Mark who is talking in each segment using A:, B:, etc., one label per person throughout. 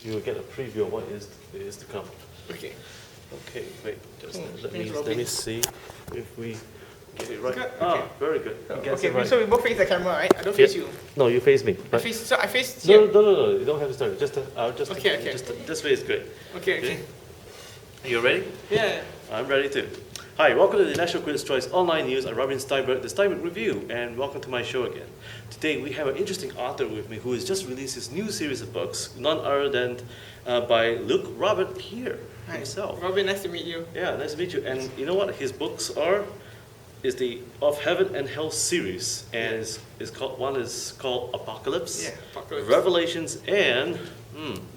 A: you will get a preview of what is to come.
B: Okay.
A: Okay, wait. Just let
B: Thanks,
A: me see if we get it right.
B: Good,
A: Ah,
B: okay.
A: very good. He gets it
B: Okay,
A: right.
B: so we both face the camera, right? I don't face you.
A: No, you face me.
B: I
A: But
B: face
A: no,
B: here.
A: no. You don't have to start. Just
B: Okay.
A: just this way is great.
B: Okay.
A: You ready?
B: Yeah.
A: I'm ready too. Hi, welcome to the National Critics' Choice Online News. I'm Robin Stienberg, the Stienberg Review, and welcome to my show again. Today we have an interesting author with me who has just released his new series of books, none other than by Luke Robert here himself.
B: Robin, nice to meet you.
A: Yeah, nice to meet you. And you know what? His books is the Of Heaven and Hell series, and one is called Apocalypse,
B: Yeah, Apocalypse.
A: Revelations, and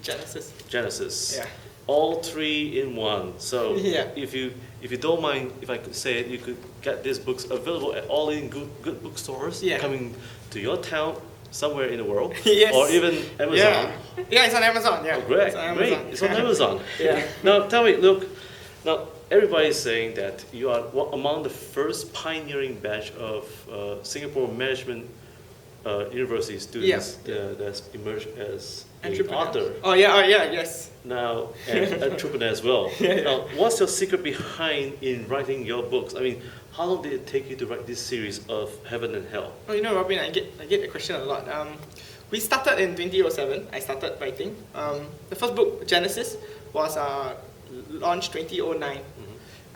B: Genesis. Yeah.
A: All three in one. So
B: Yeah.
A: if you don't mind, if I could say it, you could get these books available at all in good bookstores coming to your town somewhere in the world,
B: Yes.
A: or even Amazon.
B: Yeah, it's on Amazon. Yeah.
A: Oh, great,
B: It's on
A: great.
B: Amazon.
A: It's on Amazon.
B: Yeah.
A: Now tell me, look, now everybody is saying that you are among the first pioneering batch of Singapore Management University students that's emerged as an author.
B: Oh yeah, yes.
A: Now, and entrepreneur as well. Now, what's your secret behind in writing your books? I mean, how long did it take you to write this series of Heaven and Hell?
B: Oh, you know, Robin, I get the question a lot. We started in 2007. I started writing. The first book, Genesis, was launched 2009.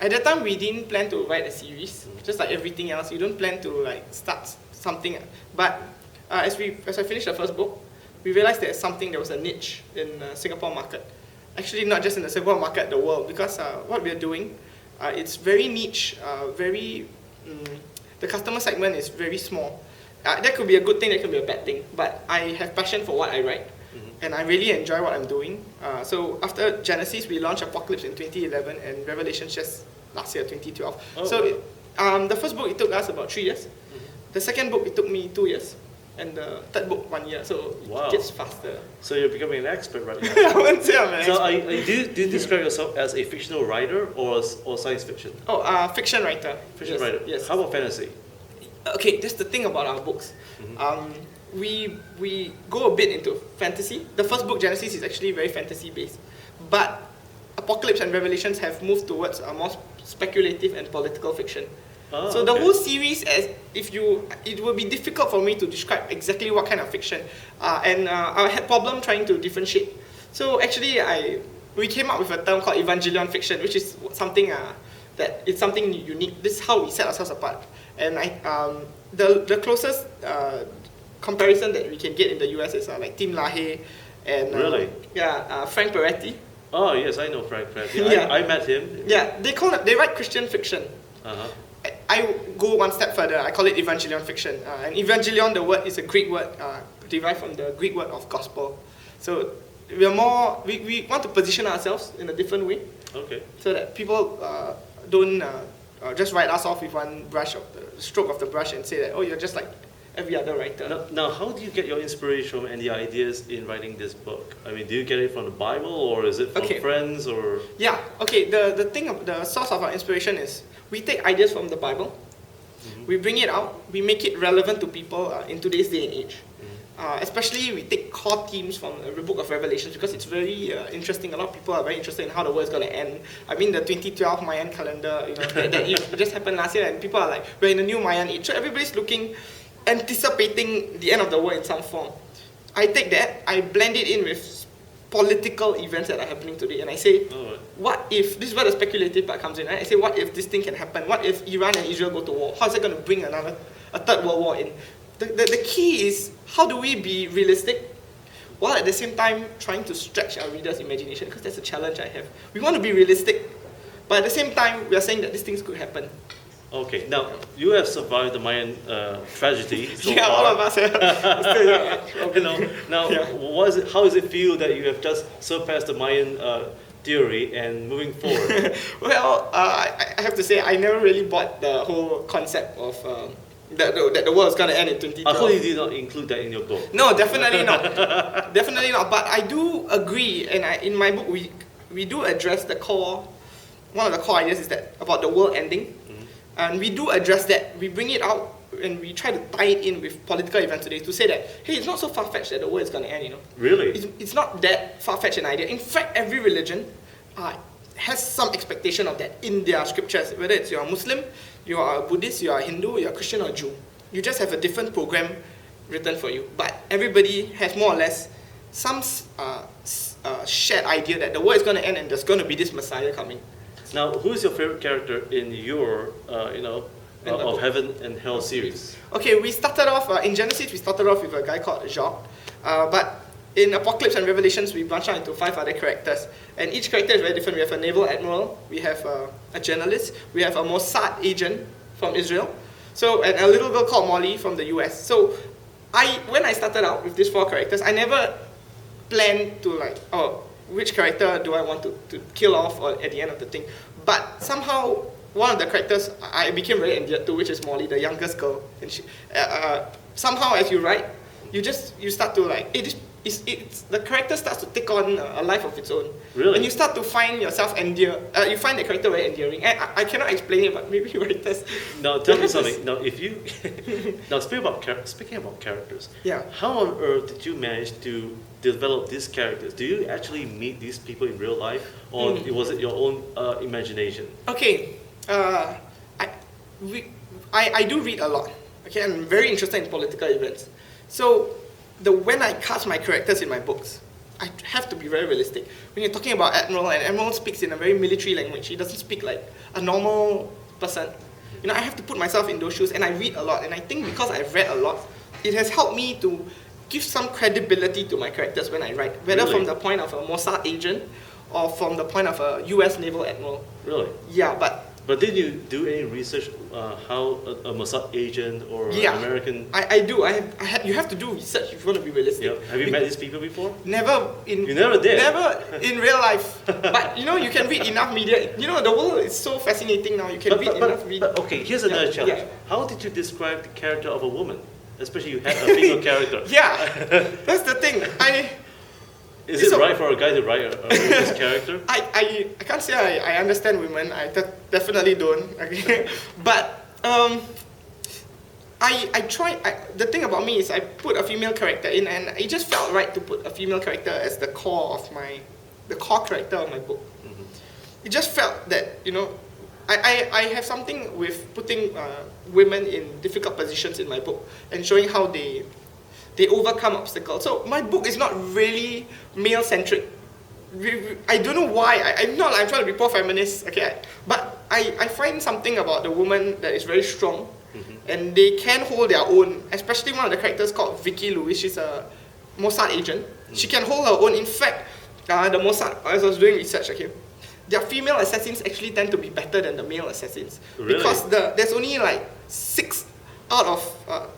B: At that time, we didn't plan to write a series. Just like everything else, you don't plan to like start something. But as I finished the first book, we realized there was a niche in the Singapore market. Actually, not just in the Singapore market, the world. Because what we're doing, it's very niche. The customer segment is very small. That could be a good thing, that could be a bad thing. But I have passion for what I write. And I really enjoy what I'm doing. So after Genesis, we launched Apocalypse in 2011 and Revelations just last year, 2012.
A: Oh,
B: so the first book, it took us about 3 years. The second book, it took me 2 years. And the third book, 1 year. So it gets faster.
A: So you're becoming an expert right now.
B: I wouldn't say I'm an expert.
A: Do you describe yourself as a fictional writer or science fiction?
B: Oh, fiction writer.
A: Fiction writer.
B: Yes.
A: How about fantasy?
B: Okay, that's the thing about our books. We go a bit into fantasy. The first book, Genesis, is actually very fantasy based. But Apocalypse and Revelations have moved towards a more speculative and political fiction. So the whole series, it will be difficult for me to describe exactly what kind of fiction. And I had problem trying to differentiate. So actually, we came up with a term called Evangelion fiction, which is something it's something unique. This is how we set ourselves apart. And the closest comparison that we can get in the US is like Tim LaHaye and Frank Peretti.
A: Oh yes, I know Frank Peretti. I met him.
B: Yeah, they write Christian fiction. I go one step further. I call it Evangelion fiction. And Evangelion, the word is a Greek word derived from the Greek word of gospel. So we want to position ourselves in a different way.
A: Okay.
B: So that people don't just write us off with one stroke of the brush and say that, oh, you're just like every other writer.
A: Now, how do you get your inspiration and the ideas in writing this book? I mean, do you get it from the Bible or is it from friends or?
B: Yeah. Okay. The source of our inspiration is we take ideas from the Bible, we bring it out, we make it relevant to people in today's day and age. Especially we take core themes from the book of Revelations because it's very interesting. A lot of people are very interested in how the world is going to end. I mean, the 2012 Mayan calendar, that just happened last year, and people are like, we're in a new Mayan age. So everybody's anticipating the end of the world in some form. I take that, I blend it in with political events that are happening today, and I say, what if, this is where the speculative part comes in, right? I say, what if this thing can happen? What if Iran and Israel go to war? How is it going to bring a third world war in? The key is, how do we be realistic while at the same time trying to stretch our readers' imagination? Because that's a challenge I have. We want to be realistic, but at the same time, we are saying that these things could happen.
A: Okay, now you have survived the Mayan tragedy so far.
B: All of us have.
A: How does it feel that you have just surpassed the Mayan theory and moving forward?
B: Well, I have to say I never really bought the whole concept of that the world is going to end in 2012.
A: I hope you did not include that in your book.
B: No, definitely not. Definitely not. But I do agree, and in my book we do address the core. One of the core ideas is that about the world ending. And we do address that. We bring it out we try to tie it in with political events today to say that, hey, it's not so far-fetched that the world is going to end, you know.
A: Really?
B: It's not that far-fetched an idea. In fact, every religion has some expectation of that in their scriptures, whether it's you're a Muslim, you are a Buddhist, you are a Hindu, you're a Christian or a Jew. You just have a different program written for you. But everybody has more or less some shared idea that the world is going to end and there's going to be this Messiah coming.
A: Now, who is your favorite character in your, of Heaven and Hell series?
B: Okay, we started off, in Genesis, we started off with a guy called Jacques. But in Apocalypse and Revelations, we branch out into 5 other characters. And each character is very different. We have a naval admiral, we have a journalist, we have a Mossad agent from Israel, and a little girl called Molly from the US. So when I started out with these 4 characters, I never planned to which character do I want to kill off or at the end of the thing. But somehow, one of the characters I became very endeared to, which is Molly, the youngest girl. And she, somehow as you write, you start to the character starts to take on a life of its own.
A: Really?
B: And you start to find yourself you find the character very endearing. And I cannot explain it, but maybe writers.
A: Now tell me something. Now speaking about characters,
B: yeah.
A: How on earth did you manage to develop these characters? Do you actually meet these people in real life, or was it your own imagination?
B: Okay, I do read a lot. Okay, I'm very interested in political events. So when I cast my characters in my books, I have to be very realistic. When you're talking about Admiral, and Admiral speaks in a very military language, he doesn't speak like a normal person. You know, I have to put myself in those shoes, and I read a lot. And I think because I've read a lot, it has helped me to give some credibility to my characters when I write, whether from the point of a Mossad agent or from the point of a US naval admiral.
A: Really?
B: Yeah, But
A: did you do any research how a Mossad agent or an American?
B: I do. You have to do research if you want to be realistic.
A: Yep. Have you met these people before?
B: Never.
A: You never did?
B: Never in real life. But you can read enough media. The world is so fascinating now. You can read enough media.
A: But okay, here's another challenge.
B: Yeah.
A: How did you describe the character of a woman? Especially you had a female character.
B: Yeah, that's the thing.
A: Is it right for a guy to write a woman's character?
B: I can't say I understand women. I definitely don't. Okay, but I try. The thing about me is I put a female character in, and it just felt right to put a female character as the core character of my book. Mm-hmm. It just felt that I have something with putting women in difficult positions in my book and showing how they overcome obstacles. So my book is not really male-centric. I don't know why. I'm trying to be pro-feminist, okay? But I find something about the woman that is very strong, and they can hold their own, especially one of the characters called Vicky Lewis. She's a Mossad agent. She can hold her own. In fact, the Mossad, as I was doing research, okay, their female assassins actually tend to be better than the male assassins.
A: Really?
B: Because there's only 6 out of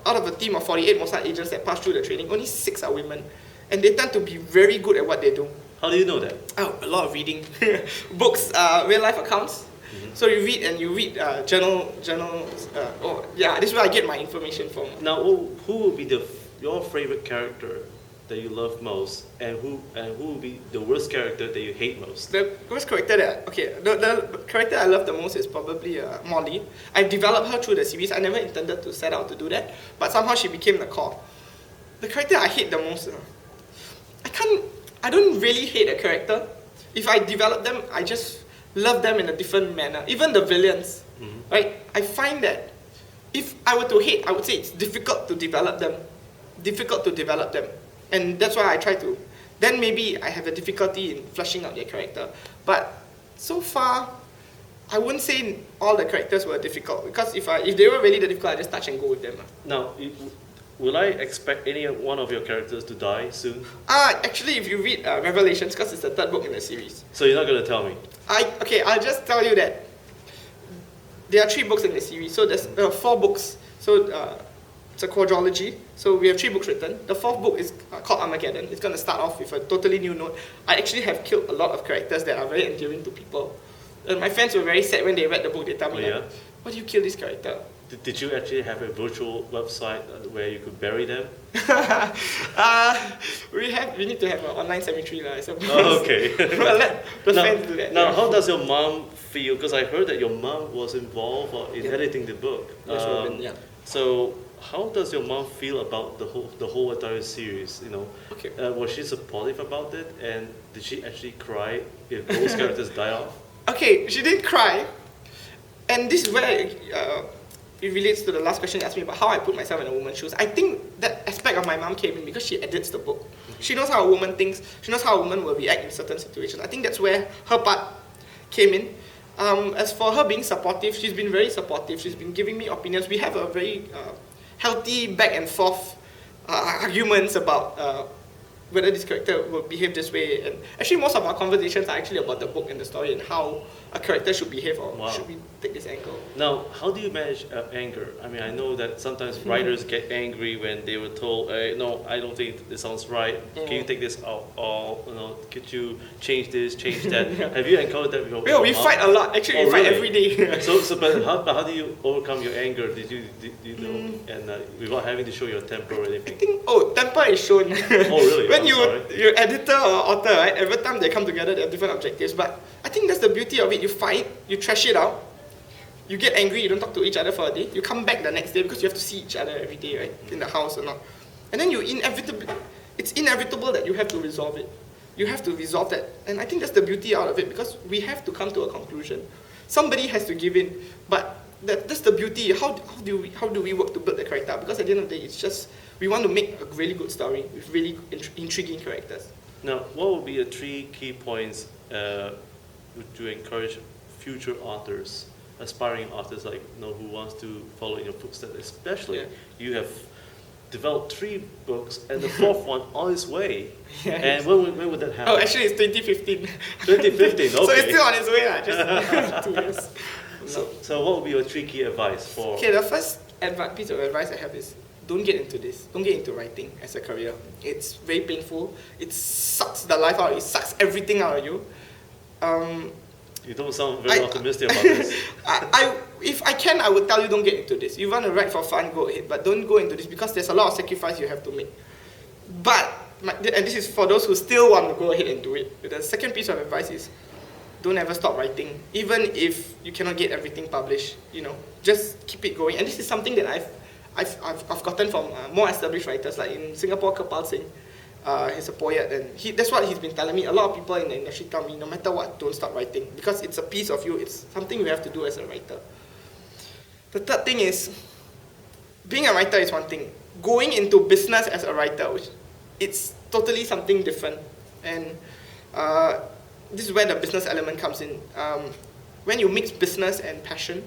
B: a team of 48 Mossad agents that pass through the training, only 6 are women. And they tend to be very good at what they do.
A: How do you know that?
B: Oh, a lot of reading. Books, real life accounts. Mm-hmm. So you read journals. This is where I get my information from.
A: Now, who would be your favorite character that you love most, and who would be the worst character that you hate most?
B: The worst character the character I love the most is probably Molly. I developed her through the series. I never intended to set out to do that, but somehow she became the core. The character I hate the most, I don't really hate a character. If I develop them, I just love them in a different manner. Even the villains, right? I find that if I were to hate, I would say it's difficult to develop them. And that's why I try to. Then maybe I have a difficulty in fleshing out their character. But so far, I wouldn't say all the characters were difficult. Because if they were really difficult, I just touch and go with them.
A: Now, will I expect any one of your characters to die soon?
B: Actually, if you read Revelations, because it's the 3rd book in the series.
A: So you're not going to tell me?
B: I'll just tell you that there are 3 books in the series. So there's 4 books. So it's a quadrilogy. So we have 3 books written. The 4th book is called Armageddon. It's going to start off with a totally new note. I actually have killed a lot of characters that are very endearing to people. My friends were very sad when they read the book. They tell me, why do you kill this character?
A: Did you actually have a virtual website where you could bury them?
B: We need to have an online cemetery, I suppose.
A: Oh, okay.
B: Let the fans do that.
A: Now, how does your mom feel? Because I heard that your mom was involved in editing the book.
B: Yes, Robin,
A: So how does your mom feel about the whole entire series?
B: Okay.
A: Was she supportive about it, and did she actually cry if those characters die off?
B: Okay, she didn't cry, and this is where it relates to the last question you asked me about how I put myself in a woman's shoes. I think that aspect of my mom came in because she edits the book. She knows how a woman thinks. She knows how a woman will react in certain situations. I think that's where her part came in. As for her being supportive, she's been very supportive. She's been giving me opinions. We have a very healthy back and forth arguments about whether this character will behave this way. And actually, most of our conversations are actually about the book and the story and how a character should behave, or should we take this angle.
A: Now, how do you manage anger? I mean, I know that sometimes writers get angry when they were told, no, I don't think this sounds right. Can you take this out? Or, could you change this, change that? Have you encountered that before?
B: Yeah, we fight a lot. Actually, we fight every day.
A: But how do you overcome your anger? Did you know, and without having to show your temper or anything?
B: I think, temper is shown.
A: Oh, really?
B: When you're editor or author, right? Every time they come together, they have different objectives. But I think that's the beauty of it. You fight, you trash it out, you get angry, you don't talk to each other for a day. You come back the next day because you have to see each other every day, right? In the house or not. And then it's inevitable that you have to resolve it. You have to resolve that. And I think that's the beauty out of it, because we have to come to a conclusion. Somebody has to give in. But that's the beauty. How do we work to build the character? Because at the end of the day, it's just, we want to make a really good story with really intriguing characters.
A: Now, what would be the 3 key points to encourage future authors, aspiring authors who wants to follow in your footsteps? Especially, you have developed 3 books and the 4th one on its way. And when would that happen?
B: Oh, actually, it's 2015.
A: 2015, okay.
B: So it's still on its way, just 2 years.
A: So what would be your 3 key advice for?
B: Okay, the first piece of advice I have is, don't get into this. Don't get into writing as a career. It's very painful. It sucks the life out. It sucks everything out of you.
A: You don't sound very optimistic about this.
B: If I can, I would tell you don't get into this. You want to write for fun, go ahead. But don't go into this, because there's a lot of sacrifice you have to make. And this is for those who still want to go ahead and do it. The second piece of advice is, don't ever stop writing. Even if you cannot get everything published, just keep it going. And this is something that I've gotten from more established writers, like in Singapore, Kapal Singh. He's a poet, and that's what he's been telling me. A lot of people in the industry tell me, no matter what, don't stop writing, because it's a piece of you. It's something you have to do as a writer. The third thing is, being a writer is one thing. Going into business as a writer, it's totally something different. And this is where the business element comes in. When you mix business and passion,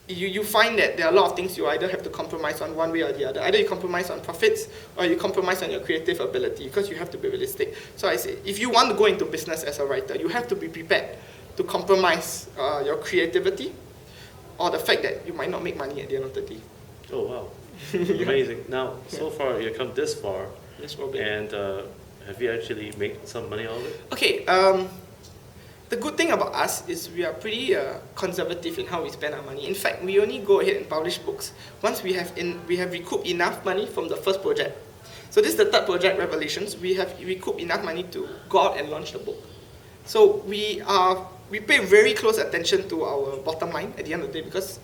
B: you find that there are a lot of things you either have to compromise on one way or the other. Either you compromise on profits, or you compromise on your creative ability, because you have to be realistic. So I say, if you want to go into business as a writer, you have to be prepared to compromise your creativity, or the fact that you might not make money at the end of the day.
A: Oh, wow. Amazing. Now, so far, you've come this far.
B: Yes, Robin.
A: And have you actually made some money out of it?
B: Okay, the good thing about us is we are pretty conservative in how we spend our money. In fact, we only go ahead and publish books once we have recouped enough money from the first project. So this is the third project, Revelations. We have recouped enough money to go out and launch the book. So we pay very close attention to our bottom line at the end of the day, because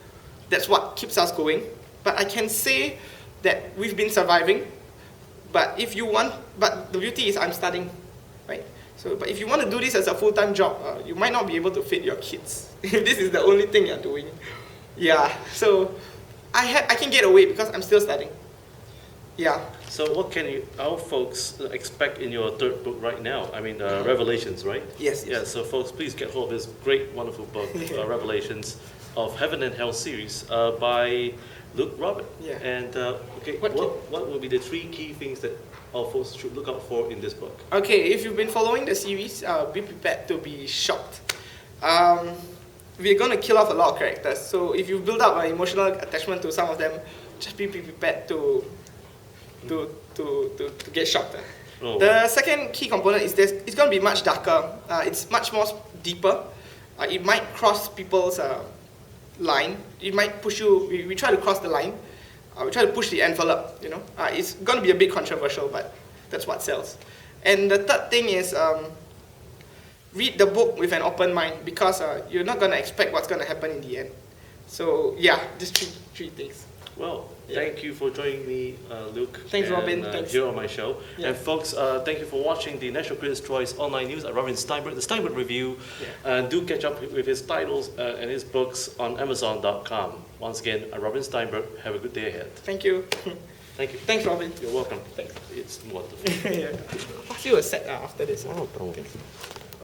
B: that's what keeps us going. But I can say that we've been surviving. But the beauty is I'm studying, right? So, but if you want to do this as a full-time job, you might not be able to feed your kids if this is the only thing you're doing. Yeah, so I can get away because I'm still studying. Yeah.
A: So what can our folks expect in your 3rd book right now? I mean, Revelations, right?
B: Yes.
A: Yeah, so folks, please get hold of this great, wonderful book, Revelations of Heaven and Hell series by Luke Robert.
B: Yeah.
A: And what will be the 3 key things that our folks should look out for in this book?
B: Okay, if you've been following the series, be prepared to be shocked. We're going to kill off a lot of characters. So if you build up an emotional attachment to some of them, just be prepared to get shocked.
A: Oh.
B: The second key component is this. It's going to be much darker. It's much more deeper. It might cross people's line. It might push you. We try to cross the line. We try to push the envelope, It's going to be a bit controversial, but that's what sells. And the third thing is, read the book with an open mind, because you're not going to expect what's going to happen in the end. So yeah, just three things.
A: Well, thank you for joining me, Luke.
B: Thanks, Robin.
A: Thanks. Here on my show.
B: Yeah.
A: And folks, thank you for watching the National Critics' Choice online news at Robin Steinberg, the Steinberg Review.
B: Yeah.
A: And do catch up with his titles and his books on Amazon.com. Once again, Robin Steinberg. Have a good day ahead.
B: Thank you.
A: Thank you.
B: Thanks, Robin.
A: You're welcome. Thanks. It's wonderful.
B: Yeah. I'll pass you a set after this.
A: Oh,